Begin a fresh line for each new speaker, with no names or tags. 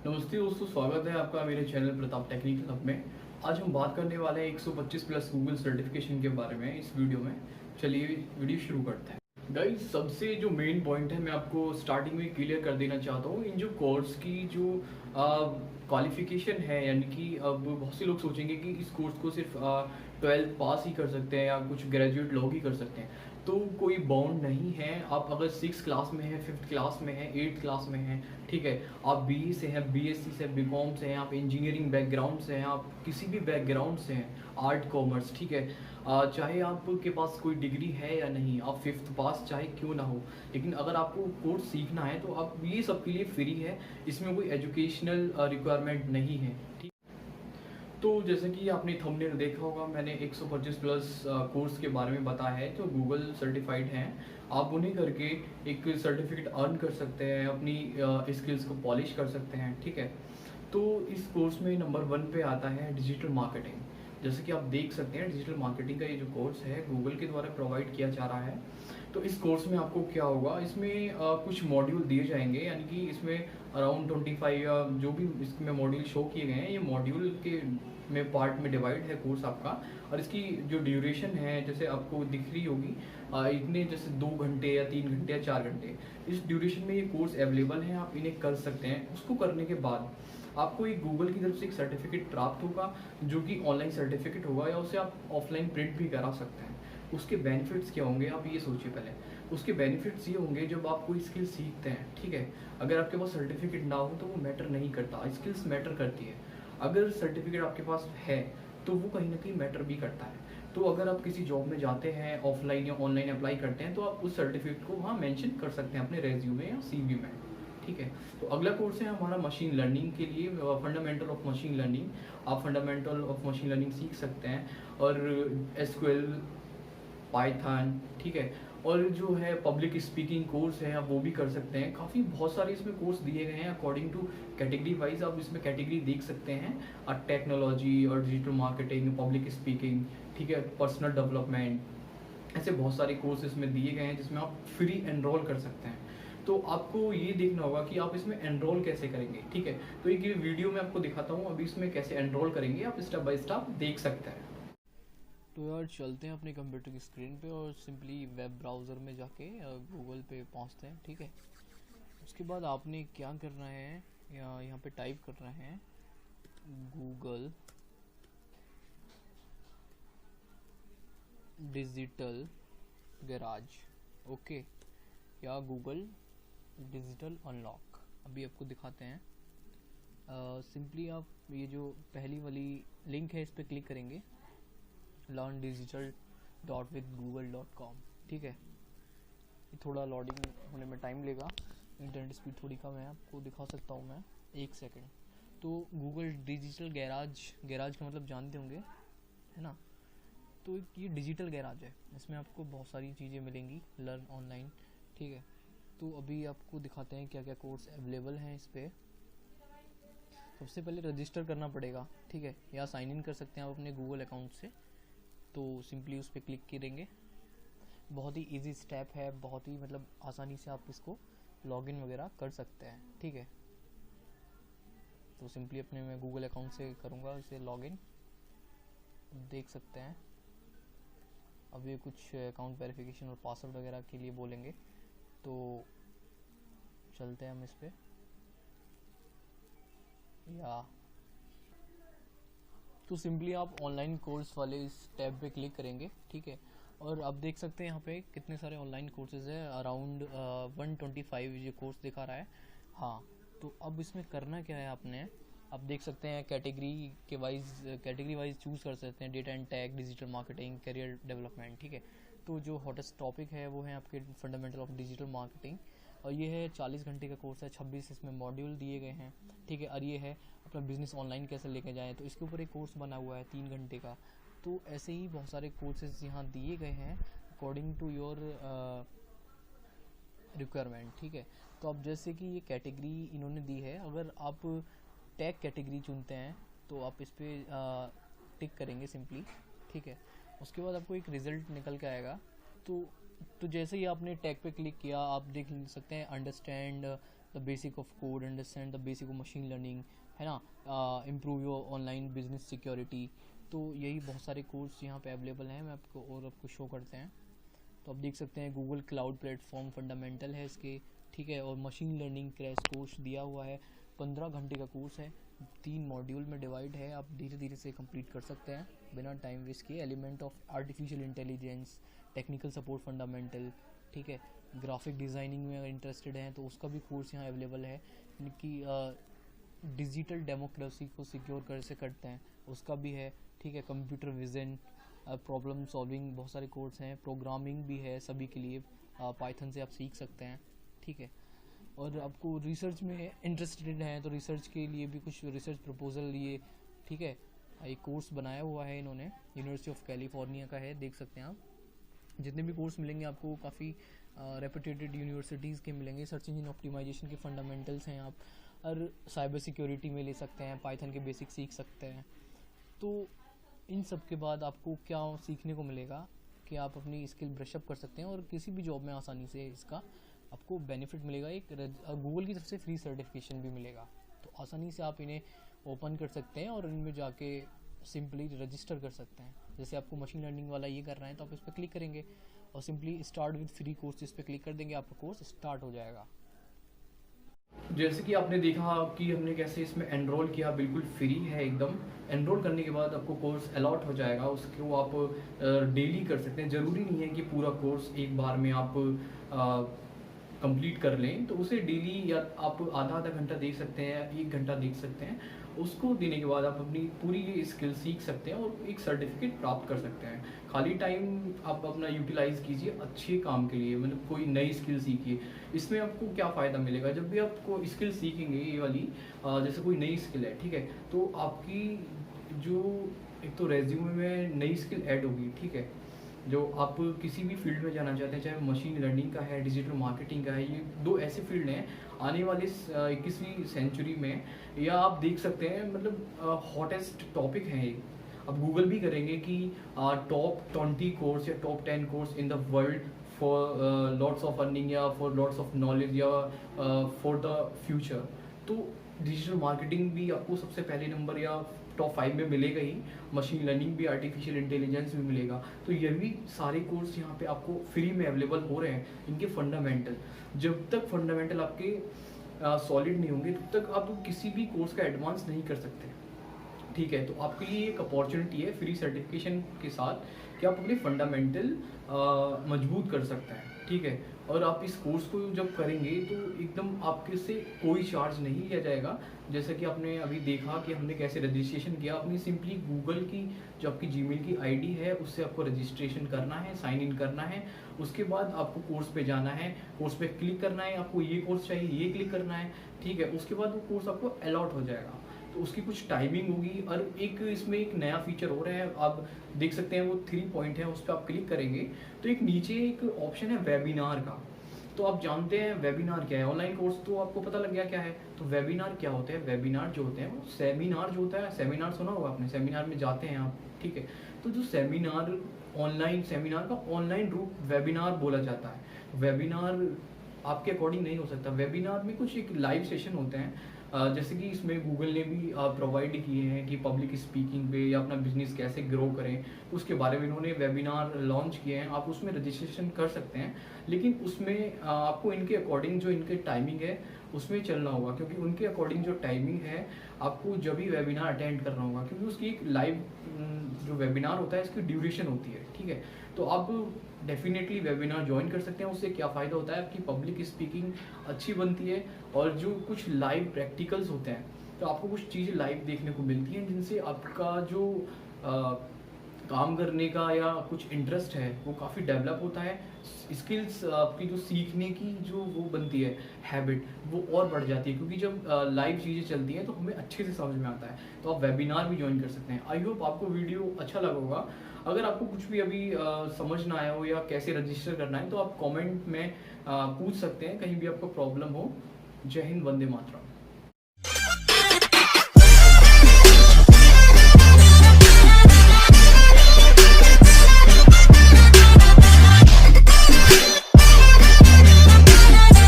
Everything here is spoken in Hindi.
नमस्ते दोस्तों, स्वागत है आपका मेरे चैनल प्रताप टेक्निकल हब में। आज हम बात करने वाले हैं 125 प्लस गूगल सर्टिफिकेशन के बारे में इस वीडियो में। चलिए वीडियो शुरू करते हैं। गाइस, सबसे जो मेन पॉइंट है मैं आपको स्टार्टिंग में क्लियर कर देना चाहता हूँ। इन जो कोर्स की जो क्वालिफिकेशन है, यानी कि अब बहुत से लोग सोचेंगे कि इस कोर्स को सिर्फ 12th पास ही कर सकते हैं या कुछ ग्रेजुएट लोग ही कर सकते हैं। तो कोई बाउंड नहीं है। आप अगर 6 क्लास में हैं, 5th क्लास में हैं, 8th क्लास में हैं, ठीक है, आप बीई से हैं, बीएससी से, बीकॉम से हैं, आप इंजीनियरिंग बैकग्राउंड से हैं, आप किसी भी बैकग्राउंड से हैं, आर्ट कॉमर्स, ठीक है, चाहे आपके पास कोई डिग्री है या नहीं, आप 5th पास चाहे क्यों ना हो, लेकिन अगर आपको कोर्स सीखना है तो आप ये सबके लिए फ्री है। इसमें कोई एजुकेशनल रिक्वायरमेंट नहीं है, ठीक। तो जैसे कि आपने थंबनेल देखा होगा, मैंने 125 प्लस कोर्स के बारे में बताया है जो गूगल सर्टिफाइड हैं। आप उन्हें करके एक सर्टिफिकेट अर्न कर सकते हैं, अपनी स्किल्स को पॉलिश कर सकते हैं, ठीक है। तो इस कोर्स में नंबर 1 पे आता है डिजिटल मार्केटिंग। जैसे कि आप देख सकते हैं, डिजिटल मार्केटिंग का ये जो कोर्स है गूगल के द्वारा प्रोवाइड किया जा रहा है। तो इस कोर्स में आपको क्या होगा, इसमें कुछ मॉड्यूल दिए जाएंगे, यानी कि इसमें अराउंड 25 या जो भी इसमें मॉड्यूल शो किए गए हैं, ये मॉड्यूल के में पार्ट में डिवाइड है कोर्स आपका। और इसकी जो ड्यूरेशन है, जैसे आपको दिख रही होगी, इतने जैसे 2 घंटे या 3 घंटे या 4 घंटे, इस ड्यूरेशन में ये कोर्स अवेलेबल हैं, आप इन्हें कर सकते हैं। उसको करने के बाद आपको एक गूगल की तरफ से एक सर्टिफिकेट प्राप्त होगा, जो कि ऑनलाइन सर्टिफिकेट होगा, या उसे आप ऑफलाइन प्रिंट भी करा सकते हैं। उसके बेनिफिट्स क्या होंगे, आप ये सोचिए पहले। उसके बेनिफिट्स ये होंगे, जब आप कोई स्किल सीखते हैं, ठीक है, अगर आपके पास सर्टिफिकेट ना हो तो वो मैटर नहीं करता, स्किल्स मैटर करती है। अगर सर्टिफिकेट आपके पास है तो वो कहीं ना कहीं मैटर भी करता है। तो अगर आप किसी जॉब में जाते हैं, ऑफलाइन या ऑनलाइन अप्लाई करते हैं, तो आप उस सर्टिफिकेट को वहाँ मेंशन कर सकते हैं अपने रेज्यूमे या सीवी में, ठीक है। तो अगला कोर्स है हमारा मशीन लर्निंग के लिए, फंडामेंटल ऑफ मशीन लर्निंग। आप फंडामेंटल ऑफ मशीन लर्निंग सीख सकते हैं, और एसक्यूएल, पाइथन, ठीक है। और जो है पब्लिक स्पीकिंग कोर्स है, आप वो भी कर सकते हैं। काफ़ी बहुत सारे इसमें कोर्स दिए गए हैं अकॉर्डिंग टू कैटेगरी वाइज। आप इसमें कैटेगरी देख सकते हैं, टेक्नोलॉजी और डिजिटल मार्केटिंग, पब्लिक स्पीकिंग, ठीक है, पर्सनल डेवलपमेंट, ऐसे बहुत सारे कोर्स इसमें दिए गए हैं जिसमें आप फ्री एनरोल कर सकते हैं। तो आपको ये देखना होगा कि आप इसमें एनरोल कैसे करेंगे, ठीक है। तो एक ये वीडियो में आपको दिखाता हूँ, अभी इसमें कैसे एनरोल करेंगे, आप स्टेप बाय स्टेप देख सकते हैं।
तो यार चलते हैं अपने कंप्यूटर की स्क्रीन पे और सिंपली वेब ब्राउज़र में जाके गूगल पे पहुंचते हैं, ठीक है। उसके बाद आपने क्या करना है, यहाँ पे टाइप करना है गूगल डिजिटल गैराज, ओके, या गूगल डिजिटल अनलॉक। अभी आपको दिखाते हैं। सिंपली आप ये जो पहली वाली लिंक है इस पर क्लिक करेंगे, learndigital.withgoogle.com, ठीक है। ये थोड़ा लोडिंग होने में टाइम लेगा, इंटरनेट स्पीड थोड़ी कम है, आपको दिखा सकता हूँ मैं, 1 सेकेंड। तो गूगल डिजिटल गैराज, गैराज का मतलब जानते होंगे, है ना। तो ये डिजिटल गैराज है, इसमें आपको बहुत सारी चीज़ें मिलेंगी लर्न ऑनलाइन, ठीक है। तो अभी आपको दिखाते हैं क्या क्या कोर्स अवेलेबल हैं इस पर। सबसे पहले रजिस्टर करना पड़ेगा, ठीक है, या साइन इन कर सकते हैं आप अपने गूगल अकाउंट से। तो सिंपली उस पर क्लिक करेंगे। बहुत ही इजी स्टेप है, बहुत ही मतलब आसानी से आप इसको लॉगिन वगैरह कर सकते हैं, ठीक है। तो सिंपली अपने मैं गूगल अकाउंट से करूँगा इसे लॉगिन, देख सकते हैं। अब ये कुछ अकाउंट वेरिफिकेशन और पासवर्ड वगैरह के लिए बोलेंगे, तो चलते हैं हम इस पर। या तो सिंपली आप ऑनलाइन कोर्स वाले इस टैब पे क्लिक करेंगे, ठीक है। और आप देख सकते हैं यहाँ पे कितने सारे ऑनलाइन कोर्सेज है, अराउंड 125 ये कोर्स दिखा रहा है। हाँ, तो अब इसमें करना क्या है आपने, आप देख सकते हैं कैटेगरी वाइज चूज़ कर सकते हैं, data and tech, digital marketing, career development, ठीक है। तो जो हॉटेस्ट टॉपिक है वो है आपके फंडामेंटल ऑफ डिजिटल मार्केटिंग, और ये है 40 घंटे का कोर्स है, 26 इसमें मॉड्यूल दिए गए हैं, ठीक है। और ये है अपना बिजनेस ऑनलाइन कैसे लेके जाएं, तो इसके ऊपर एक कोर्स बना हुआ है 3 घंटे का। तो ऐसे ही बहुत सारे कोर्सेज यहाँ दिए गए हैं अकॉर्डिंग टू योर रिक्वायरमेंट, ठीक है। तो अब जैसे कि ये कैटेगरी इन्होंने दी है, अगर आप टैग कैटेगरी चुनते हैं तो आप इस पर टिक करेंगे सिंपली, ठीक है। उसके बाद आपको एक रिज़ल्ट निकल के आएगा। तो जैसे ही आपने टैग पे क्लिक किया, आप देख सकते हैं understand the basic of code, understand the basic of machine learning, है ना, improve your online business security. तो यही बहुत सारे कोर्स यहाँ पे अवेलेबल हैं, मैं आपको शो करते हैं। तो आप देख सकते हैं गूगल क्लाउड प्लेटफॉर्म फंडामेंटल है इसके, ठीक है, और मशीन लर्निंग क्रैश कोर्स दिया हुआ है। 15 घंटे का कोर्स है, 3 मॉड्यूल में डिवाइड है, आप धीरे धीरे से कंप्लीट कर सकते हैं बिना टाइम वेस्ट किए। Element of artificial intelligence, technical support fundamental, ठीक है, ग्राफिक डिज़ाइनिंग में अगर इंटरेस्टेड हैं तो उसका भी कोर्स यहाँ अवेलेबल है। कि डिजिटल डेमोक्रेसी को सिक्योर कैसे करते हैं उसका भी है, ठीक है, कंप्यूटर विजन, प्रॉब्लम सॉल्विंग, बहुत सारे कोर्स हैं। प्रोग्रामिंग भी है सभी के लिए, पाइथन से आप सीख सकते हैं, ठीक है। और आपको रिसर्च में इंटरेस्टेड हैं तो रिसर्च के लिए भी कुछ रिसर्च प्रपोजल लिए, ठीक है, एक कोर्स बनाया हुआ है इन्होंने, यूनिवर्सिटी ऑफ कैलिफोर्निया का है, देख सकते हैं आप। जितने भी कोर्स मिलेंगे आपको काफ़ी रेपुटेटेड यूनिवर्सिटीज़ के मिलेंगे। सर्च इंजन ऑप्टिमाइजेशन के फंडामेंटल्स हैं आप, और साइबर सिक्योरिटी में ले सकते हैं, पाइथन के बेसिक सीख सकते हैं। तो इन सब के बाद आपको क्या सीखने को मिलेगा कि आप अपनी स्किल ब्रशअप कर सकते हैं और किसी भी जॉब में आसानी से इसका आपको बेनिफिट मिलेगा। एक गूगल की तरफ से फ्री सर्टिफिकेशन भी मिलेगा, तो आसानी से आप इन्हें ओपन कर सकते हैं और इनमें जाके सिंपली रजिस्टर कर सकते हैं। जैसे आपको मशीन लर्निंग वाला ये करना है तो आप इस पर क्लिक करेंगे और simply start with free course इस पर क्लिक कर देंगे, आपका कोर्स स्टार्ट हो जाएगा।
जैसे कि आपने देखा कि हमने कैसे इसमें एनरोल किया, बिल्कुल फ्री है एकदम। एनरोल करने के बाद आपको कोर्स अलॉट हो जाएगा, उसको आप डेली कर सकते हैं। ज़रूरी नहीं है कि पूरा कोर्स एक बार में आप कंप्लीट कर लें, तो उसे डेली या आप आधा आधा घंटा देख सकते हैं, 1 घंटा देख सकते हैं। उसको देने के बाद आप अपनी पूरी ये स्किल सीख सकते हैं और एक सर्टिफिकेट प्राप्त कर सकते हैं। खाली टाइम आप अपना यूटिलाइज कीजिए अच्छे काम के लिए, मतलब कोई नई स्किल सीखिए। इसमें आपको क्या फ़ायदा मिलेगा, जब भी आपको स्किल सीखेंगे ये वाली, जैसे कोई नई स्किल है, ठीक है, तो आपकी जो एक तो रेज्यूमे में नई स्किल ऐड होगी, ठीक है। जो आप किसी भी फील्ड में जाना चाहते हैं, चाहे मशीन लर्निंग का है, डिजिटल मार्केटिंग का है, ये 2 ऐसे फील्ड हैं आने वाले 21वीं सेंचुरी में, या आप देख सकते हैं मतलब हॉटेस्ट टॉपिक है ये। अब गूगल भी करेंगे कि टॉप 20 कोर्स या top 10 course in the world for lots of earning या फॉर लॉट्स ऑफ नॉलेज या फॉर द फ्यूचर। तो डिजिटल मार्केटिंग भी आपको सबसे पहले नंबर या टॉप 5 में मिलेगा ही, मशीन लर्निंग भी, आर्टिफिशियल इंटेलिजेंस भी मिलेगा। तो ये भी सारे कोर्स यहाँ पे आपको फ्री में अवेलेबल हो रहे हैं। इनके फंडामेंटल, जब तक फंडामेंटल आपके सॉलिड नहीं होंगे तब तक आप किसी भी कोर्स का एडवांस नहीं कर सकते, ठीक है। तो आपके लिए एक अपॉर्चुनिटी है फ्री सर्टिफिकेशन के साथ कि आप अपने फंडामेंटल मजबूत कर सकते हैं, ठीक है। और आप इस कोर्स को जब करेंगे तो एकदम आपके से कोई चार्ज नहीं लिया जाएगा। जैसा कि आपने अभी देखा कि हमने कैसे रजिस्ट्रेशन किया, अपनी सिंपली गूगल की जो आपकी जीमेल की आईडी है उससे आपको रजिस्ट्रेशन करना है, साइन इन करना है। उसके बाद आपको कोर्स पे जाना है, कोर्स पे क्लिक करना है, आपको ये कोर्स चाहिए ये क्लिक करना है, ठीक है। उसके बाद वो कोर्स आपको अलॉट हो जाएगा, तो उसकी कुछ टाइमिंग होगी। और एक इसमें एक नया फीचर हो रहा है, आप देख सकते हैं वो 3 पॉइंट है, उस पर आप क्लिक करेंगे तो एक नीचे एक ऑप्शन है वेबिनार का। तो आप जानते हैं वेबिनार क्या है, ऑनलाइन कोर्स तो आपको पता लग गया क्या है। तो वेबिनार क्या होते हैं, वेबिनार जो होते हैं वो सेमिनार जो होता है, सेमिनार सुना होगा आपने, सेमिनार में जाते हैं आप, ठीक है। तो जो सेमिनार, ऑनलाइन सेमिनार का ऑनलाइन रूप वेबिनार बोला जाता है। वेबिनार आपके अकॉर्डिंग नहीं हो सकता, वेबिनार में कुछ एक लाइव सेशन होते हैं, जैसे कि इसमें गूगल ने भी प्रोवाइड किए हैं कि पब्लिक स्पीकिंग पे या अपना बिजनेस कैसे ग्रो करें, उसके बारे में इन्होंने वेबिनार लॉन्च किए हैं। आप उसमें रजिस्ट्रेशन कर सकते हैं, लेकिन उसमें आपको इनके अकॉर्डिंग जो इनके टाइमिंग है उसमें चलना होगा, क्योंकि उनके अकॉर्डिंग जो टाइमिंग है आपको जब भी वेबिनार अटेंड करना होगा, क्योंकि उसकी एक लाइव जो वेबिनार होता है इसकी ड्यूरेशन होती है, ठीक है। तो आप डेफिनेटली वेबिनार ज्वाइन कर सकते हैं। उससे क्या फ़ायदा होता है, आपकी पब्लिक स्पीकिंग अच्छी बनती है, और जो कुछ लाइव प्रैक्टिकल्स होते हैं तो आपको कुछ चीज़ें लाइव देखने को मिलती हैं, जिनसे आपका जो काम करने का या कुछ इंटरेस्ट है वो काफ़ी डेवलप होता है। स्किल्स आपकी जो सीखने की जो वो बनती है हैबिट, वो और बढ़ जाती है, क्योंकि जब लाइव चीज़ें चलती हैं तो हमें अच्छे से समझ में आता है। तो आप वेबिनार भी ज्वाइन कर सकते हैं। आई होप आपको वीडियो अच्छा लगा होगा। अगर आपको कुछ भी अभी समझ ना आया हो या कैसे रजिस्टर करना है तो आप कमेंट में पूछ सकते हैं, कहीं भी आपको प्रॉब्लम हो। जय हिंद, वंदे मातरम।